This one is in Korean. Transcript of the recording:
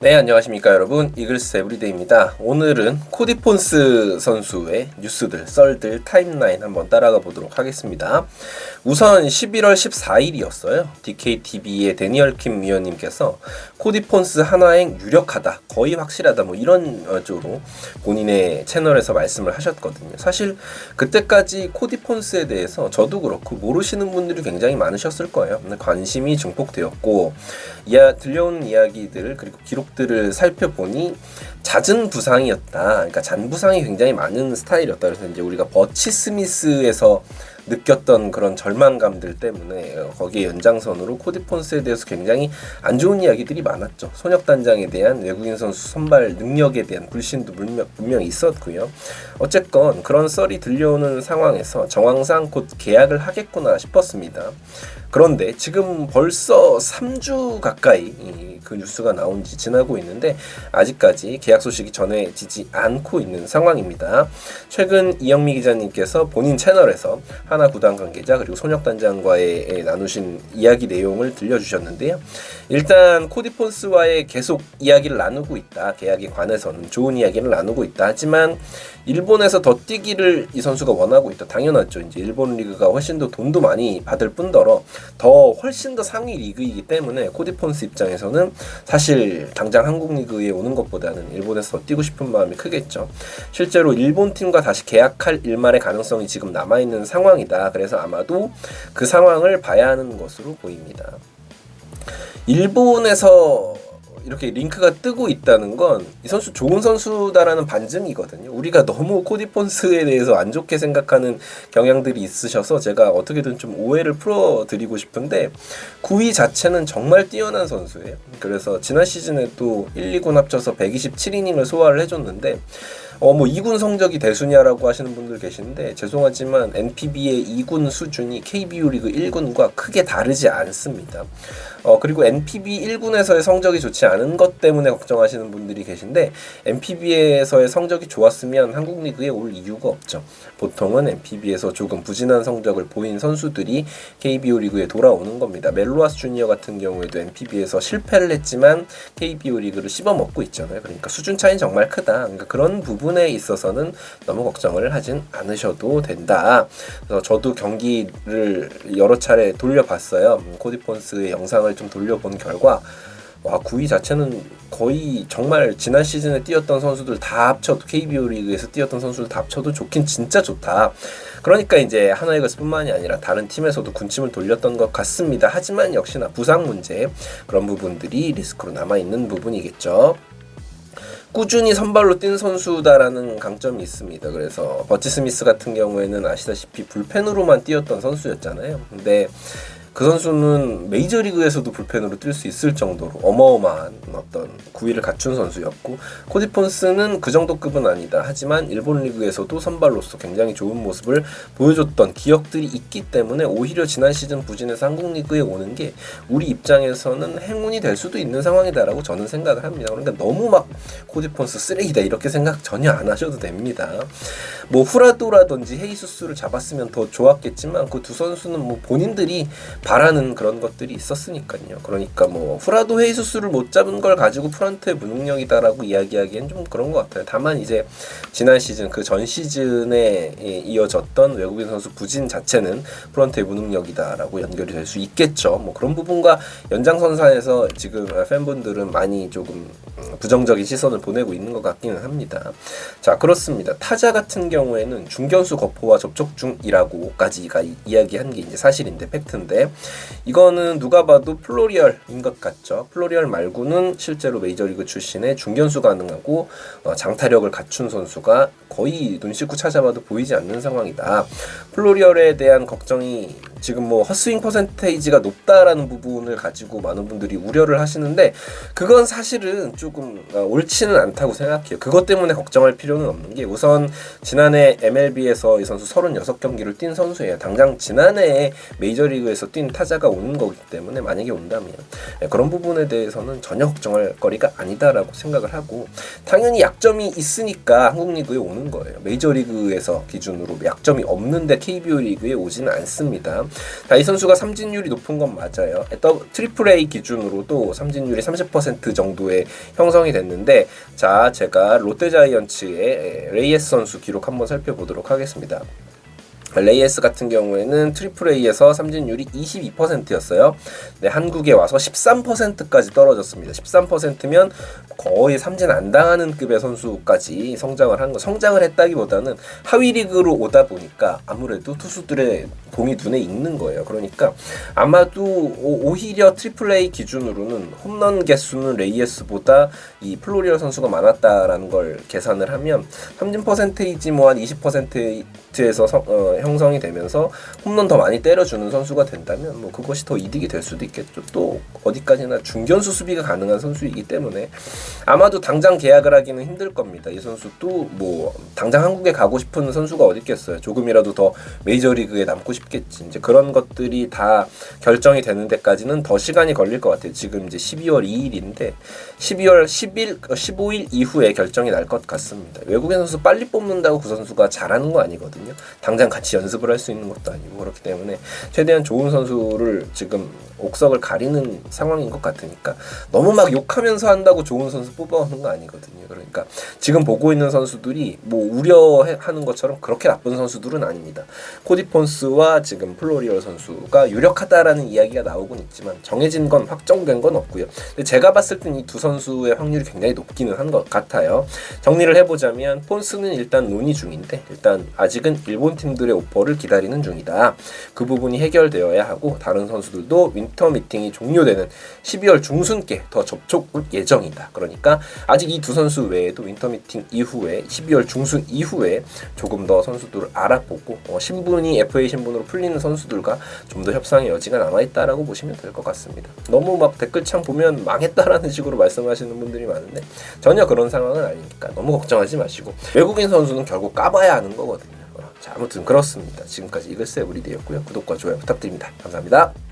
네, 안녕하십니까 여러분. 이글스 에브리데이입니다. 오늘은 코디 폰스 선수의 뉴스들, 썰들, 타임라인 한번 따라가 보도록 하겠습니다. 우선 11월 14일이었어요. DKTV의 데니얼 킴 위원님께서 코디 폰스 한화행 유력하다, 거의 확실하다, 뭐 이런 쪽으로 본인의 채널에서 말씀을 하셨거든요. 사실 그때까지 코디 폰스에 대해서 저도 그렇고 모르시는 분들이 굉장히 많으셨을 거예요. 관심이 증폭되었고, 들려오는 이야기들 그리고 기록들을 살펴보니 잦은 부상이었다. 그러니까 잔부상이 굉장히 많은 스타일이었다. 그래서 이제 우리가 버치 스미스에서 느꼈던 그런 절망감들 때문에 거기에 연장선으로 코디 폰스에 대해서 굉장히 안 좋은 이야기들이 많았죠. 손혁단장에 대한 외국인 선수 선발 능력에 대한 불신도 분명히 있었고요. 어쨌건 그런 썰이 들려오는 상황에서 정황상 곧 계약을 하겠구나 싶었습니다. 그런데 지금 벌써 3주 가까이 그 뉴스가 나온 지 지나고 있는데 아직까지 계약 소식이 전해지지 않고 있는 상황입니다. 최근 이영미 기자님께서 본인 채널에서 하나 구단 관계자 그리고 손혁단장과의 나누신 이야기 내용을 들려주셨는데요. 일단 코디 폰스와의 계속 이야기를 나누고 있다. 계약에 관해서는 좋은 이야기를 나누고 있다. 하지만 일본에서 더 뛰기를 이 선수가 원하고 있다. 당연하죠. 이제 일본 리그가 훨씬 더 돈도 많이 받을 뿐더러 훨씬 더 상위 리그이기 때문에 코디 폰스 입장에서는 사실 당장 한국 리그에 오는 것보다는 일본에서 더 뛰고 싶은 마음이 크겠죠. 실제로 일본 팀과 다시 계약할 일말의 가능성이 지금 남아있는 상황이다. 그래서 아마도 그 상황을 봐야 하는 것으로 보입니다. 일본에서 이렇게 링크가 뜨고 있다는 건 이 선수 좋은 선수다라는 반증이거든요. 우리가 너무 코디 폰스에 대해서 안 좋게 생각하는 경향들이 있으셔서 제가 어떻게든 좀 오해를 풀어드리고 싶은데 9위 자체는 정말 뛰어난 선수예요. 그래서 지난 시즌에도 1, 2군 합쳐서 127이닝을 소화를 해줬는데 2군 성적이 대수냐라고 하시는 분들 계시는데 죄송하지만 NPB의 2군 수준이 KBO 리그 1군과 크게 다르지 않습니다. 그리고 NPB 1군에서의 성적이 좋지 않은 것 때문에 걱정하시는 분들이 계신데 NPB에서의 성적이 좋았으면 한국 리그에 올 이유가 없죠. 보통은 NPB에서 조금 부진한 성적을 보인 선수들이 KBO 리그에 돌아오는 겁니다. 멜로아스 주니어 같은 경우에도 NPB에서 실패를 했지만 KBO 리그를 씹어먹고 있잖아요. 그러니까 수준 차이는 정말 크다. 그러니까 그런 부분에 있어서는 너무 걱정을 하진 않으셔도 된다. 그래서 저도 경기를 여러 차례 돌려봤어요. 코디 폰스의 영상을 좀 돌려본 결과 9위 자체는 거의 정말 지난 시즌에 뛰었던 선수들 다 합쳐도 KBO 리그에서 뛰었던 선수들 다 합쳐도 좋긴 진짜 좋다. 그러니까 이제 하나이글스뿐만이 아니라 다른 팀에서도 군침을 돌렸던 것 같습니다. 하지만 역시나 부상 문제 그런 부분들이 리스크로 남아있는 부분이겠죠. 꾸준히 선발로 뛴 선수다라는 강점이 있습니다. 그래서 버치 스미스 같은 경우에는 아시다시피 불펜으로만 뛰었던 선수였잖아요. 근데 그 선수는 메이저리그에서도 불펜으로 뛸 수 있을 정도로 어마어마한 어떤 구위를 갖춘 선수였고 코디 폰스는 그 정도급은 아니다. 하지만 일본 리그에서도 선발로서 굉장히 좋은 모습을 보여줬던 기억들이 있기 때문에 오히려 지난 시즌 부진에서 한국 리그에 오는 게 우리 입장에서는 행운이 될 수도 있는 상황이다라고 저는 생각을 합니다. 그러니까 너무 막 코디 폰스 쓰레기다 이렇게 생각 전혀 안 하셔도 됩니다. 후라도라든지 헤이수스를 잡았으면 더 좋았겠지만 그 두 선수는 본인들이 바라는 그런 것들이 있었으니까요. 그러니까 후라도 헤이수스를 못 잡은 걸 가지고 프런트의 무능력이다라고 이야기하기엔 좀 그런 것 같아요. 다만 이제 지난 시즌 그 전 시즌에 이어졌던 외국인 선수 부진 자체는 프런트의 무능력이다라고 연결이 될 수 있겠죠. 그런 부분과 연장선상에서 지금 팬분들은 많이 조금 부정적인 시선을 보내고 있는 것 같기는 합니다. 자, 그렇습니다. 타자 같은 경우에는 중견수 거포와 접촉 중이라고까지가 이야기한 게 이제 사실인데 팩트인데 이거는 누가 봐도 플로리얼인 것 같죠. 플로리얼 말고는 실제로 메이저리그 출신의 중견수 가능하고 장타력을 갖춘 선수가 거의 눈 씻고 찾아봐도 보이지 않는 상황이다. 플로리얼에 대한 걱정이 지금 헛스윙 퍼센테이지가 높다라는 부분을 가지고 많은 분들이 우려를 하시는데 그건 사실은 조금 옳지는 않다고 생각해요. 그것 때문에 걱정할 필요는 없는 게 우선 지난해 MLB에서 이 선수 36경기를 뛴 선수예요. 당장 지난해에 메이저리그에서 뛴 수 있는 타자가 오는 거기 때문에 만약에 온다면 그런 부분에 대해서는 전혀 걱정할 거리가 아니다라고 생각을 하고 당연히 약점이 있으니까 한국 리그에 오는 거예요. 메이저리그에서 기준으로 약점이 없는데 KBO 리그에 오지는 않습니다. 이 선수가 삼진율이 높은 건 맞아요. 트리플 A 기준으로도 삼진율이 30% 정도의 형성이 됐는데 자 제가 롯데자이언츠의 레이에스 선수 기록 한번 살펴보도록 하겠습니다. 레이에스 같은 경우에는 트리플 A에서 삼진율이 22%였어요. 네, 한국에 와서 13%까지 떨어졌습니다. 13%면 거의 삼진 안 당하는 급의 선수까지 성장을 했다기보다는 하위 리그로 오다 보니까 아무래도 투수들의 공이 눈에 익는 거예요. 그러니까 아마도 오히려 트리플 A 기준으로는 홈런 개수는 레이에스보다 이 플로리얼 선수가 많았다라는 걸 계산을 하면 삼진 퍼센테이지 뭐 한 20%에서 형성이 되면서 홈런 더 많이 때려주는 선수가 된다면 뭐 그것이 더 이득이 될 수도 있겠죠. 또 어디까지나 중견수 수비가 가능한 선수이기 때문에 아마도 당장 계약을 하기는 힘들 겁니다. 이 선수도 뭐 당장 한국에 가고 싶은 선수가 어디 있겠어요. 조금이라도 더 메이저리그에 남고 싶겠지. 이제 그런 것들이 다 결정이 되는 데까지는 더 시간이 걸릴 것 같아요. 지금 이제 12월 2일인데 12월 15일 이후에 결정이 날 것 같습니다. 외국인 선수 빨리 뽑는다고 그 선수가 잘하는 거 아니거든요. 당장 같이 연습을 할 수 있는 것도 아니고 그렇기 때문에 최대한 좋은 선수를 지금 옥석을 가리는 상황인 것 같으니까 너무 막 욕하면서 한다고 좋은 선수 뽑아오는 거 아니거든요. 그러니까 지금 보고 있는 선수들이 뭐 우려하는 것처럼 그렇게 나쁜 선수들은 아닙니다. 코디 폰스와 지금 플로리얼 선수가 유력하다라는 이야기가 나오곤 있지만 정해진 건 확정된 건 없고요. 근데 제가 봤을 땐 이 두 선수의 확률이 굉장히 높기는 한 것 같아요. 정리를 해보자면 폰스는 일단 논의 중인데 일단 아직은 일본 팀들의 오퍼를 기다리는 중이다. 그 부분이 해결되어야 하고 다른 선수들도 윈터 미팅이 종료되는 12월 중순께 더 접촉 예정이다. 그러니까 아직 이 두 선수 외에도 윈터 미팅 이후에 12월 중순 이후에 조금 더 선수들을 알아보고 신분이 FA 신분으로 풀리는 선수들과 좀 더 협상의 여지가 남아있다라고 보시면 될 것 같습니다. 너무 막 댓글창 보면 망했다라는 식으로 말씀하시는 분들이 많은데 전혀 그런 상황은 아니니까 너무 걱정하지 마시고 외국인 선수는 결국 까봐야 하는 거거든요. 자, 아무튼 그렇습니다. 지금까지 이글스 에브리데이였고요. 구독과 좋아요 부탁드립니다. 감사합니다.